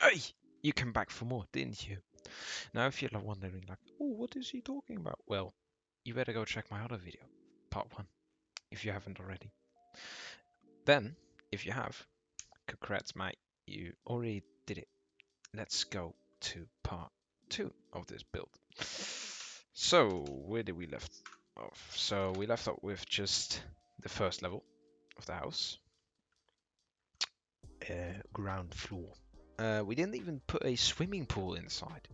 Hey, you came back for more, didn't you? Now, if you're wondering, like, oh, what is he talking about? Well, you better go check my other video, part one, if you haven't already. Then, if you have, congrats, mate, you already did it. Let's go to part two of this build. So, where did we left off? So, we left off with just the first level of the house, ground floor. We didn't even put a swimming pool inside,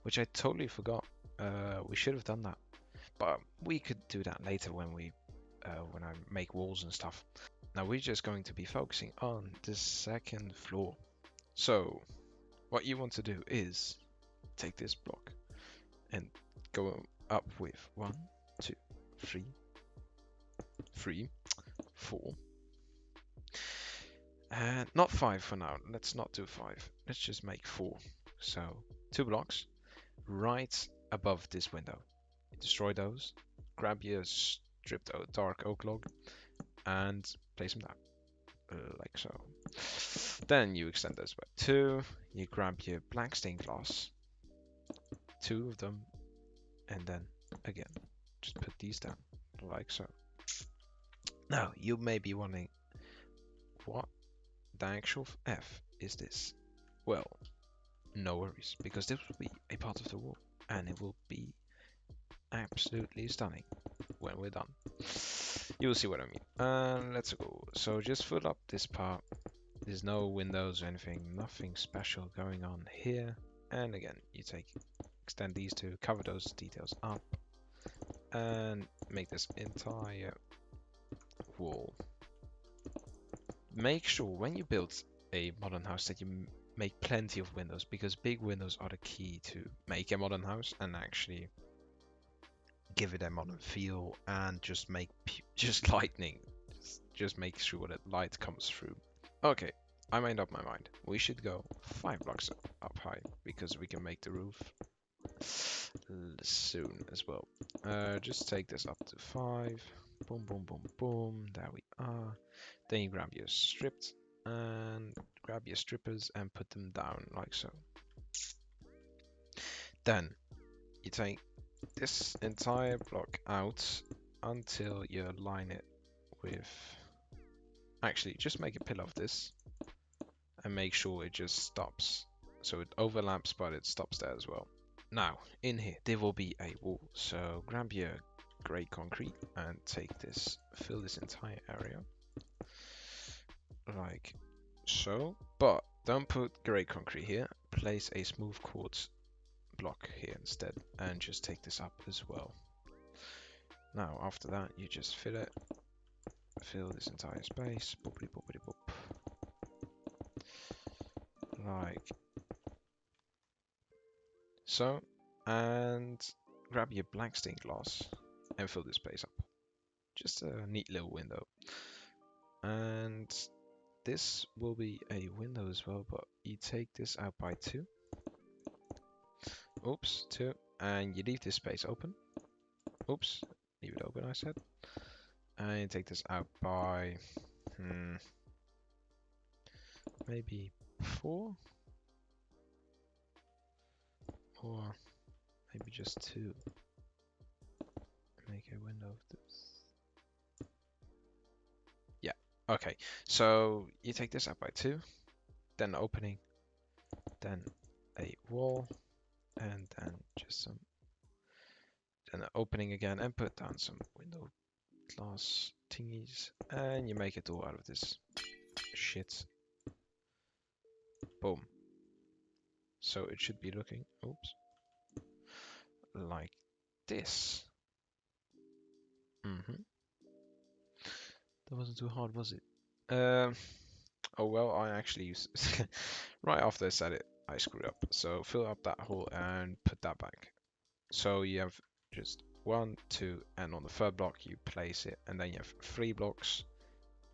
which I totally forgot. We should have done that, but we could do that later when I make walls and stuff. Now we're just going to be focusing on the second floor. So what you want to do is take this block and go up with 1, 2, 3, 3, 4, and not 5 for now. Let's not do 5. Let's just make 4. So 2 blocks right above this window. Destroy those. Grab your stripped dark oak log and place them down. Like so. Then you extend those by 2. You grab your black stained glass, 2 of them, and then again, just put these down, like so. Now, you may be wondering, what the actual F is this? Well, no worries, because this will be a part of the wall, and it will be absolutely stunning when we're done. You'll see what I mean. Let's go. So just fill up this part. There's no windows or anything, nothing special going on here. And again, you extend these two, cover those details up, and make this entire wall. Make sure when you build a modern house that you make plenty of windows, because big windows are the key to make a modern house and actually give it a modern feel, and just make just lightning. Just make sure that light comes through. Okay, I made up my mind. We should go 5 blocks up high because we can make the roof soon as well. Just take this up to 5. Boom, boom, boom, boom. There we are. Then you grab your stripped and grab your strippers and put them down like so. Then you take this entire block out until you line it with... Actually, just make a pillar of this and make sure it just stops. So it overlaps, but it stops there as well. Now, in here, there will be a wall. So grab your grey concrete and take this, fill this entire area. Like so. But don't put grey concrete here. Place a smooth quartz block here instead. And just take this up as well. Now, after that, you just fill it. Fill this entire space. Boopity boopity boop. Like so. And grab your black stained glass and fill this space up. Just a neat little window. And this will be a window as well, but you take this out by 2. Oops, 2. And you leave this space open. Oops, leave it open, I said. And you take this out by maybe 4, or maybe just 2. Make a window of this. Yeah, okay. So you take this out by 2, then opening, then a wall, and then just some, then opening again, and put down some window glass thingies, and you make a door out of this shit. Boom. So it should be looking, oops, like this. That wasn't too hard, was it? Oh well, I actually used right after I said it, I screwed up. So fill up that hole and put that back. So you have just 1, 2, and on the third block you place it, and then you have 3 blocks,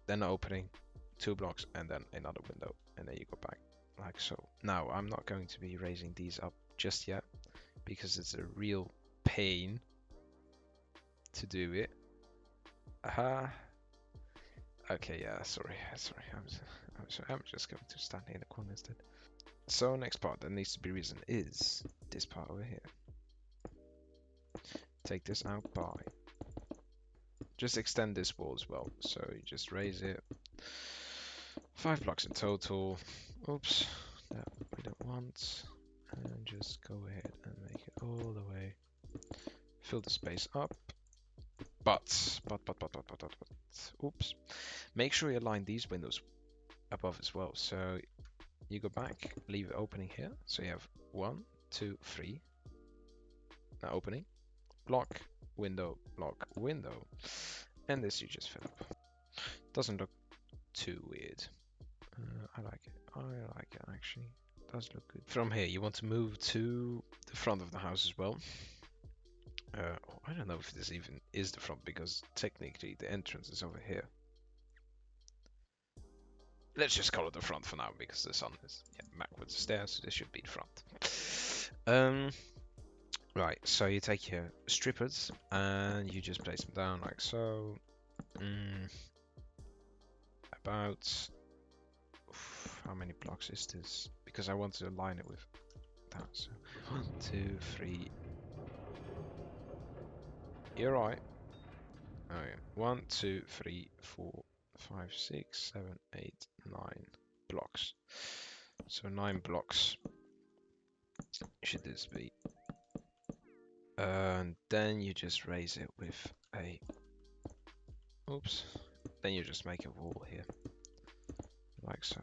then an opening, 2 blocks, and then another window, and then you go back like so. Now I'm not going to be raising these up just yet because it's a real pain to do it. Okay, yeah, sorry. I'm sorry. I'm just going to stand in the corner instead. So next part that needs to be risen is this part over here. Take this out by. Just extend this wall as well. So you just raise it. 5 blocks in total. Oops, that we don't want. And just go ahead and make it all the way. Fill the space up. But. Oops. Make sure you align these windows above as well. So you go back, leave an opening here. So you have 1, 2, 3. Now opening. Block, window, block, window. And this you just fill up. Doesn't look too weird. I like it. I like it actually. Does look good. From here, you want to move to the front of the house as well. I don't know if this even is the front because technically the entrance is over here. Let's just call it the front for now because the sun is backwards the stairs, so this should be the front. Right, so you take your strippers and you just place them down like so. About how many blocks is this? Because I want to align it with that. So 1, 2, 3. You're right. Oh yeah. 1, 2, 3, 4, 5, 6, 7, 8, 9 blocks. So 9 blocks should this be. And then you just raise it with a. Oops. Then you just make a wall here. Like so.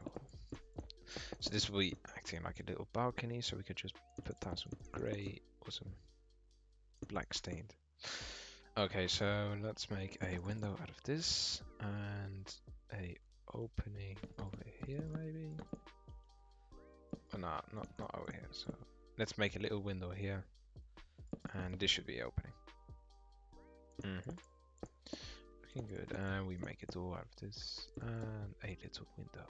So this will be acting like a little balcony, so we could just put down some grey or some black stained. Okay, so let's make a window out of this and a opening over here maybe. Oh, no, not over here. So let's make a little window here, and this should be opening. Looking good. And we make a door out of this and a little window.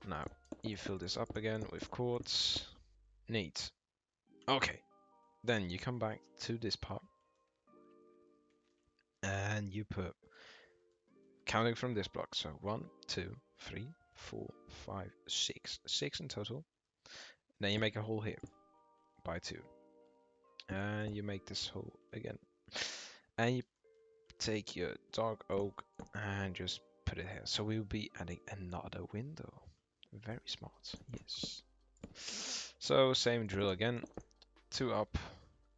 Now you fill this up again with quartz. Neat. Okay. Then you come back to this part and you put, counting from this block, so 1, 2, 3, 4, 5, 6. 6 in total. Then you make a hole here by 2. And you make this hole again. And you take your dark oak and just put it here. So we will be adding another window. Very smart, yes. So same drill again. 2 up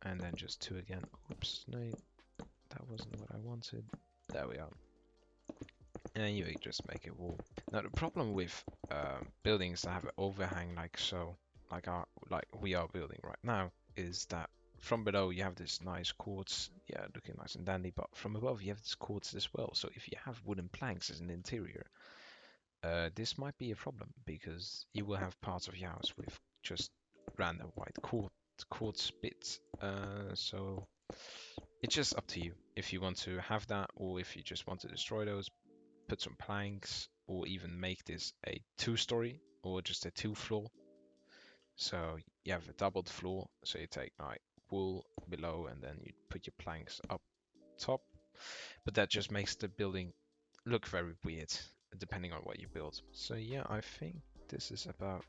and then just 2 again. Oops, no, that wasn't what I wanted. There we are. And you just make a wall. Now the problem with buildings that have an overhang like so, like we are building right now, is that from below you have this nice quartz, yeah, looking nice and dandy, but from above you have this quartz as well. So if you have wooden planks as an interior, this might be a problem because you will have parts of your house with just random white quartz bits. So it's just up to you if you want to have that or if you just want to destroy those, put some planks, or even make this a 2-story or just a 2-floor. So you have a doubled floor, so you take like wool below and then you put your planks up top. But that just makes the building look very weird depending on what you build. So yeah, I think this is about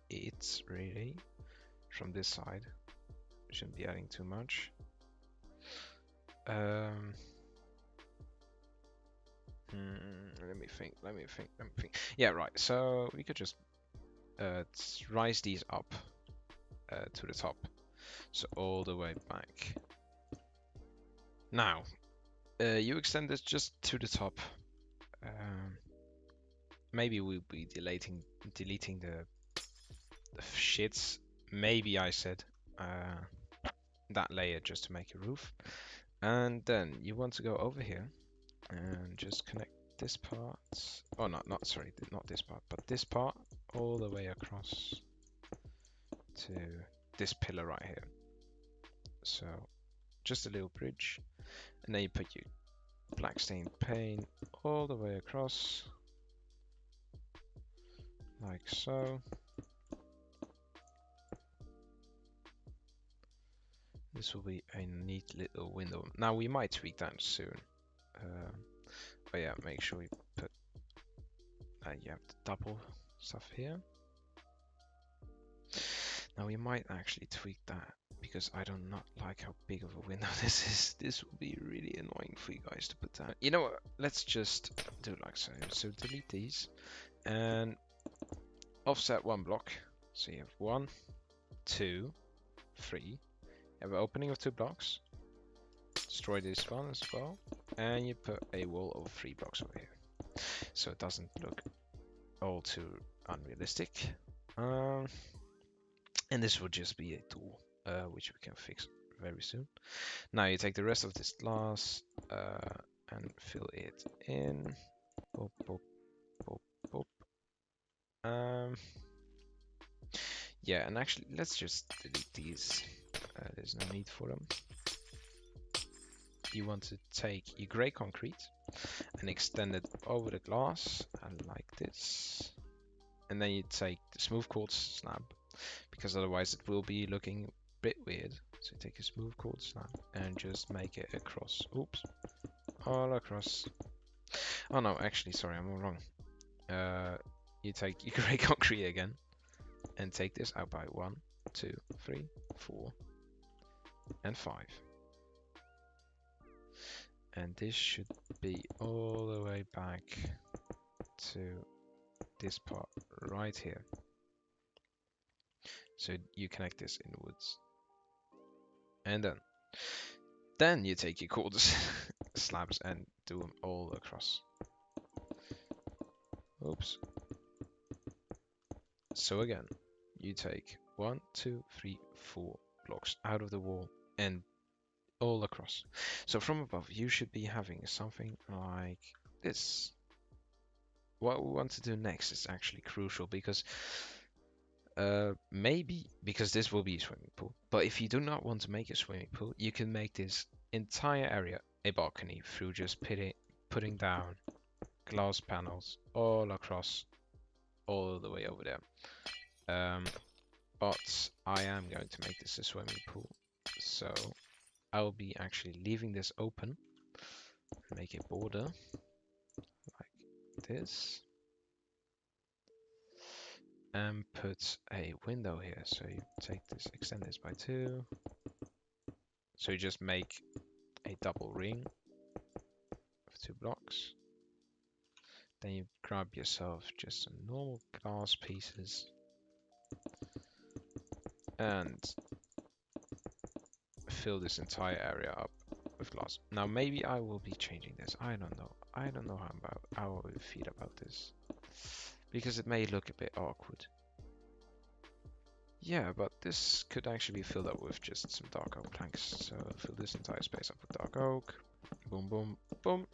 it really from this side. Shouldn't be adding too much. Let me think. Yeah, right. So we could just rise these up to the top. So all the way back. Now, you extend this just to the top. Maybe we'll be deleting the shits. Maybe I said that layer just to make a roof. And then you want to go over here and just connect this part. Oh, sorry, not this part, but this part all the way across to this pillar right here. So just a little bridge, and then you put your black stained paint all the way across like so. This will be a neat little window. Now we might tweak that soon. But yeah, make sure you put you have the double stuff here. Now we might actually tweak that because I do not like how big of a window this is. This will be really annoying for you guys to put down. You know what? Let's just do it like so. So delete these and offset one block. So you have 1, 2, 3. You have an opening of 2 blocks. Destroy this one as well. And you put a wall of 3 blocks over here. So it doesn't look all too unrealistic. And this will just be a tool, which we can fix very soon. Now you take the rest of this glass and fill it in. Boop, boop, boop, boop. Yeah, and actually, let's just delete these. There's no need for them. You want to take your gray concrete and extend it over the glass, and like this. And then you take the smooth quartz slab, because otherwise it will be looking a bit weird. So you take a smooth quartz slab and just make it across. Oops. All across. Oh no, actually, sorry, I'm all wrong. You take your gray concrete again and take this out by 1, 2, 3, 4, and 5. And this should be all the way back to this part right here. So you connect this inwards. And then you take your quartz slabs and do them all across. Oops. So again, you take 1, 2, 3, 4 blocks out of the wall and all across. So from above, you should be having something like this. What we want to do next is actually crucial because maybe because this will be a swimming pool. But if you do not want to make a swimming pool, you can make this entire area a balcony through just putting down glass panels all across, all the way over there. But I am going to make this a swimming pool, so I will be actually leaving this open. Make a border like this. And put a window here. So you take this, extend this by 2. So you just make a double ring of 2 blocks. Then you grab yourself just some normal glass pieces and fill this entire area up with glass. Now maybe I will be changing this. I don't know. I don't know how I will feel about this, because it may look a bit awkward. Yeah, but this could actually be filled up with just some dark oak planks. So fill this entire space up with dark oak. Boom, boom, boom.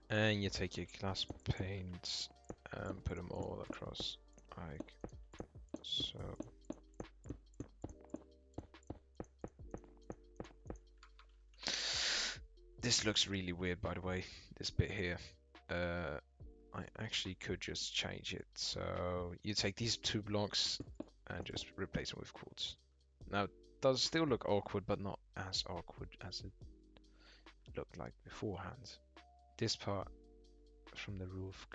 And you take your glass paints and put them all across like so. This looks really weird, by the way, this bit here. I actually could just change it. So you take these 2 blocks and just replace them with quartz. Now, it does still look awkward, but not as awkward as it looked like beforehand. This part from the roof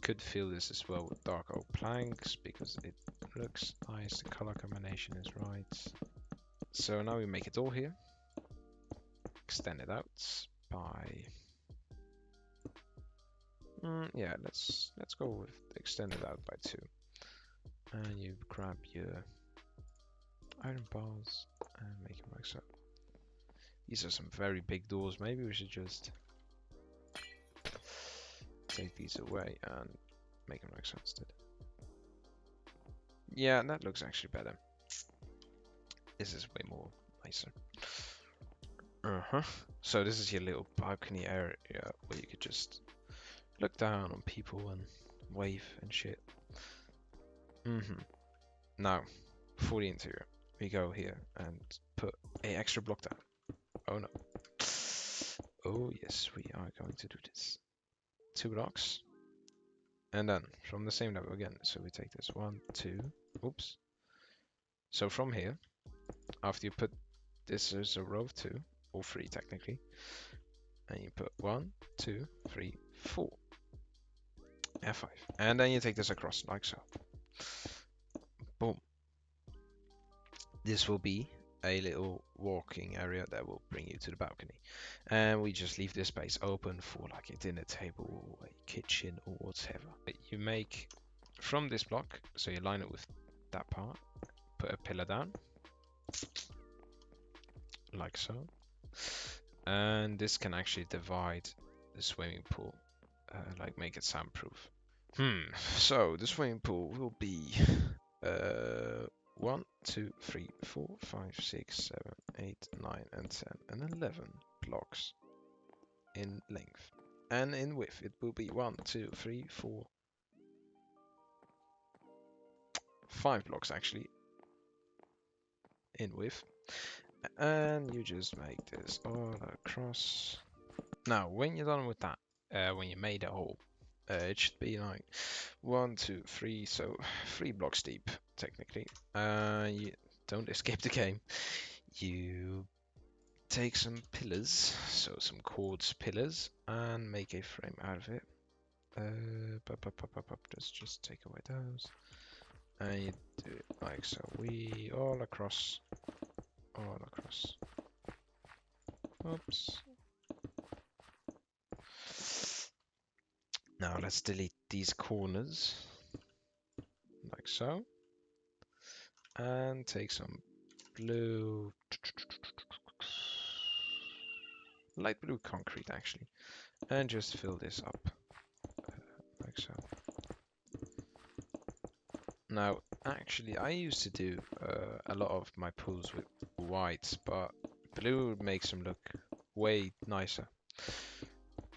could fill this as well with dark oak planks because it looks nice. The color combination is right. So now we make it all here. Extend it out by yeah, let's go with extend it out by 2. And you grab your iron bars and make them like so. These are some very big doors. Maybe we should just take these away and make them like so instead. Yeah, that looks actually better. This is way more nicer. So this is your little balcony area where you could just look down on people and wave and shit. Now, for the interior, we go here and put an extra block down. Oh no. Oh yes, we are going to do this. 2 blocks. And then from the same level again. So we take this 1, 2. Oops. So from here, after you put this as a row of 2, or 3 technically, and you put 1, 2, 3, 4. F5. And then you take this across, like so. Boom. This will be a little walking area that will bring you to the balcony. And we just leave this space open for like a dinner table, a kitchen, or whatever. You make from this block, so you line it with that part, put a pillar down, like so. And this can actually divide the swimming pool, like make it soundproof. So the swimming pool will be 1, 2, 3, 4, 5, 6, 7, 8, 9, and 10, and 11 blocks in length. And in width, it will be 1, 2, 3, 4, 5 blocks actually in width. And you just make this all across. Now, when you're done with that, when you made a hole, it should be like 1, 2, 3, so 3 blocks deep, technically. You don't escape the game. You take some pillars, so some quartz pillars, and make a frame out of it. Let's just take away those. And you do it like so. We all across. Oops. Now let's delete these corners, like so. And take some blue, light blue concrete actually, and just fill this up, like so. Now, actually, I used to do a lot of my pools with white, but blue makes them look way nicer.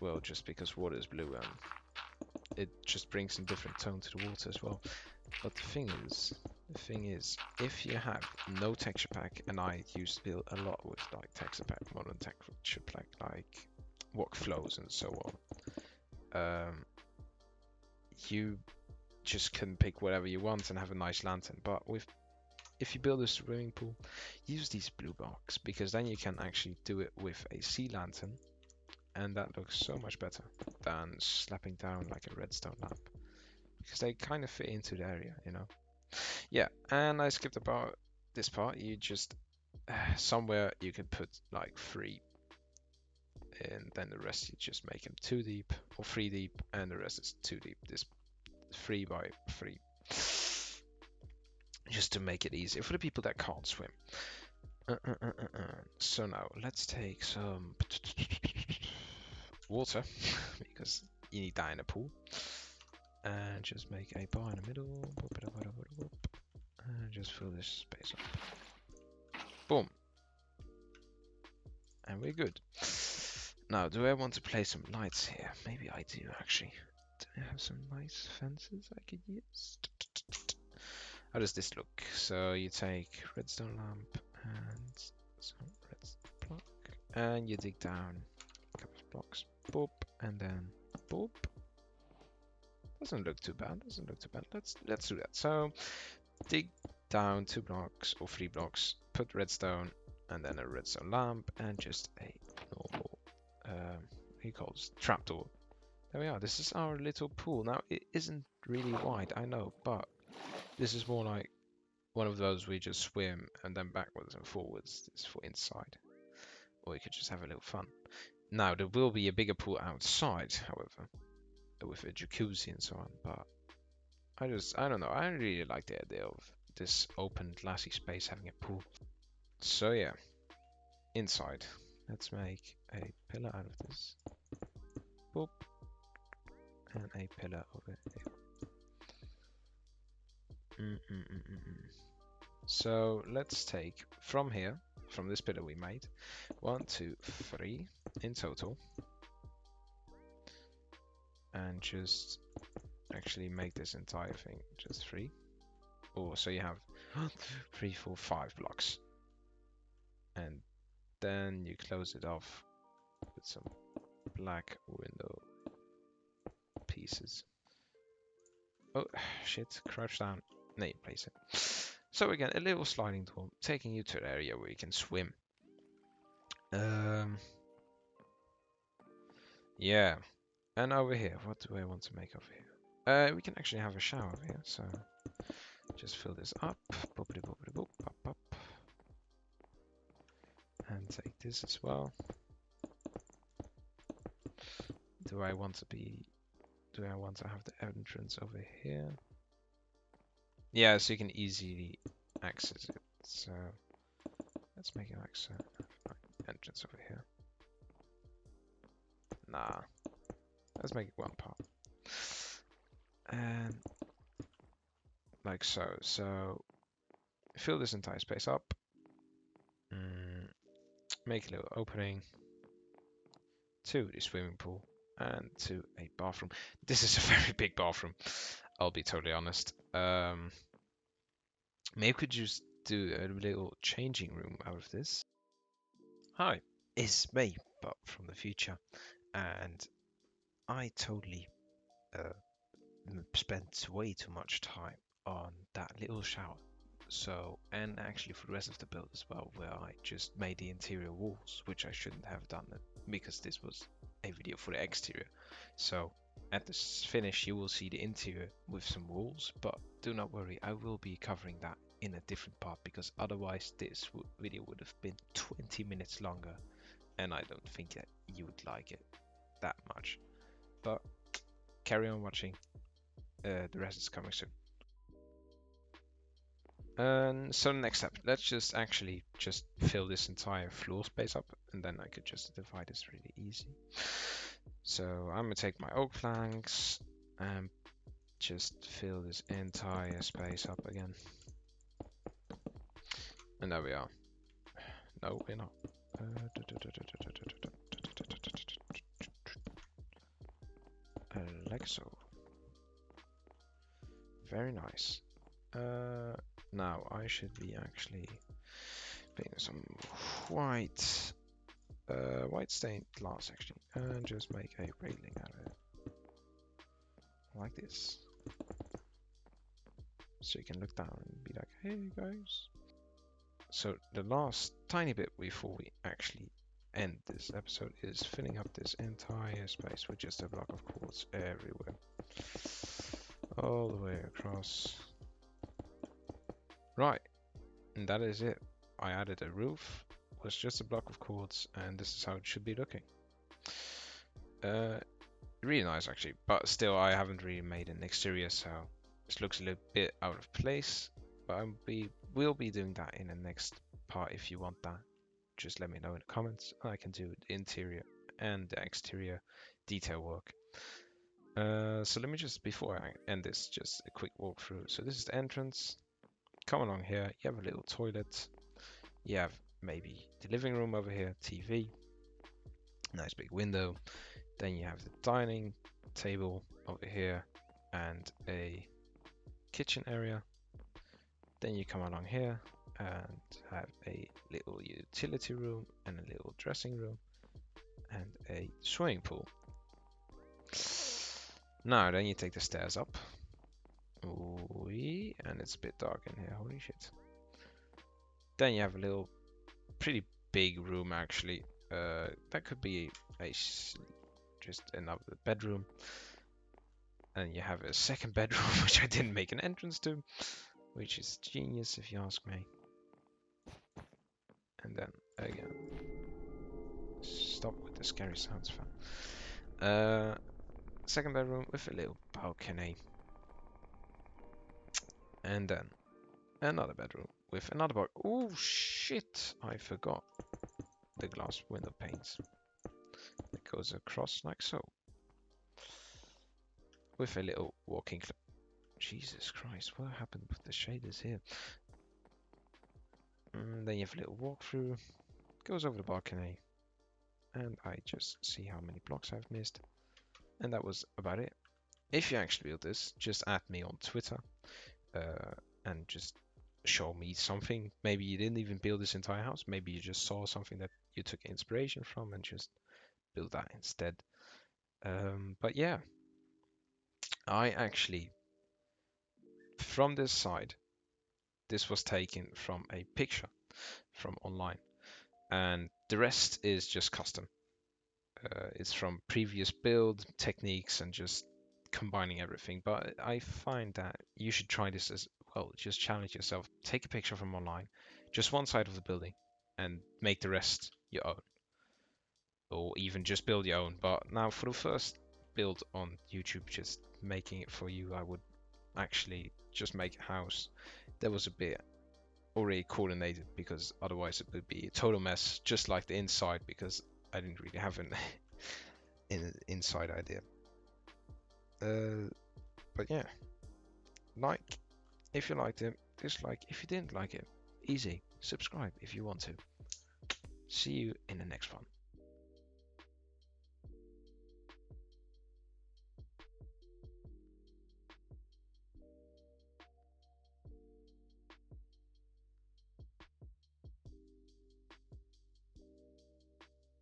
Well, just because water is blue and it just brings a different tone to the water as well. But the thing is, if you have no texture pack, and I used to build a lot with like texture pack, modern texture pack, like walk flows and so on, you just can pick whatever you want and have a nice lantern. But if you build a swimming pool, use these blue blocks, because then you can actually do it with a sea lantern, and that looks so much better than slapping down like a redstone lamp, because they kind of fit into the area, you know. Yeah, and I skipped about this part. You just somewhere you can put like 3, and then the rest you just make them 2 deep or 3 deep, and the rest is 2 deep. This 3 by 3, just to make it easier for the people that can't swim. So now let's take some water, because you need that in a pool. And just make a bar in the middle. And just fill this space up. Boom. And we're good. Now, do I want to place some lights here? Maybe I do, actually. Do I have some nice fences I could use? How does this look? So you take redstone lamp and some redstone block, and you dig down a couple of blocks. Boop, and then boop. Doesn't look too bad. Let's do that. So dig down 2 blocks or 3 blocks. Put redstone and then a redstone lamp and just a normal what do you call this? Trapdoor. There we are. This is our little pool. Now it isn't really wide, I know, but this is more like one of those we just swim and then backwards and forwards. This is for inside, or you could just have a little fun. Now there will be a bigger pool outside, however, with a jacuzzi and so on, but I don't know, I really like the idea of this open glassy space having a pool. So yeah, inside, let's make a pillar out of this. Boop. And a pillar over here. So let's take from here, from this pillar we made, 1, 2, 3 in total, and just actually make this entire thing just 3. Oh, so you have 3, 4, 5 blocks, and then you close it off with some black window pieces. Oh shit, crouch down. Now you place it. So again, a little sliding door taking you to an area where you can swim. Yeah, and over here, what do I want to make over here? We can actually have a shower here, so just fill this up. Boopity boopity boop, pop, pop. And take this as well. Do I want to have the entrance over here? Yeah, so you can easily access it. So let's make it like so. Entrance over here. Nah. Let's make it one part. And like so. So fill this entire space up. Make a little opening to the swimming pool and to a bathroom. This is a very big bathroom, I'll be totally honest. Maybe we could just do a little changing room out of this. Hi, it's me, but from the future, and I totally uh, spent way too much time on that little shower. So, and actually for the rest of the build as well, where I just made the interior walls, which I shouldn't have done it because this was a video for the exterior. So at the finish, you will see the interior with some walls, but do not worry, I will be covering that in a different part because otherwise this video would have been 20 minutes longer, and I don't think that you would like it that much. But carry on watching. The rest is coming soon. So next step, let's just actually just fill this entire floor space up, and then I could just divide this really easy. So I'm gonna take my oak planks and just fill this entire space up again. And there we are. No, we're not. Like so. Very nice. Now I should be actually putting some white white stained glass actually, and just make a railing out of it, like this. So you can look down and be like, hey guys. So the last tiny bit before we actually end this episode is filling up this entire space with just a block of quartz everywhere. All the way across. Right, and that is it. I added a roof, was just a block of quartz, and this is how it should be looking. Really nice actually, but still I haven't really made an exterior, so this looks a little bit out of place. But we'll be doing that in the next part. If you want that, just let me know in the comments. I can do the interior and the exterior detail work. So let me just, before I end this, just a quick walkthrough. So this is the entrance. Come along here, you have a little toilet. You have maybe the living room over here, TV, nice big window. Then you have the dining table over here and a kitchen area. Then you come along here and have a little utility room and a little dressing room and a swimming pool. Now then you take the stairs up. Ooh, and it's a bit dark in here, holy shit. Then you have a little pretty big room actually. That could be just another bedroom. And you have a second bedroom which I didn't make an entrance to, which is genius if you ask me. And then again, stop with the scary sounds, fam. Second bedroom with a little balcony. And then another bedroom with another balcony. Oh shit, I forgot the glass window panes. It goes across like so. With a little walking club. Jesus Christ, what happened with the shaders here? Then you have a little walkthrough. Goes over the balcony. And I just see how many blocks I've missed. And that was about it. If you actually build this, just add me on Twitter and just show me something. Maybe you didn't even build this entire house. Maybe you just saw something that you took inspiration from and just build that instead. But yeah, I actually, from this side, this was taken from a picture from online. And the rest is just custom. It's from previous build techniques and just combining everything, but I find that you should try this as well. Just challenge yourself. Take a picture from online, just one side of the building, and make the rest your own, or even just build your own. But now for the first build on YouTube, just making it for you, I would actually just make a house that was a bit already coordinated, because otherwise it would be a total mess, just like the inside, because I didn't really have an inside idea. But yeah, like if you liked it, dislike if you didn't like it. Easy. Subscribe if you want to. See you in the next one.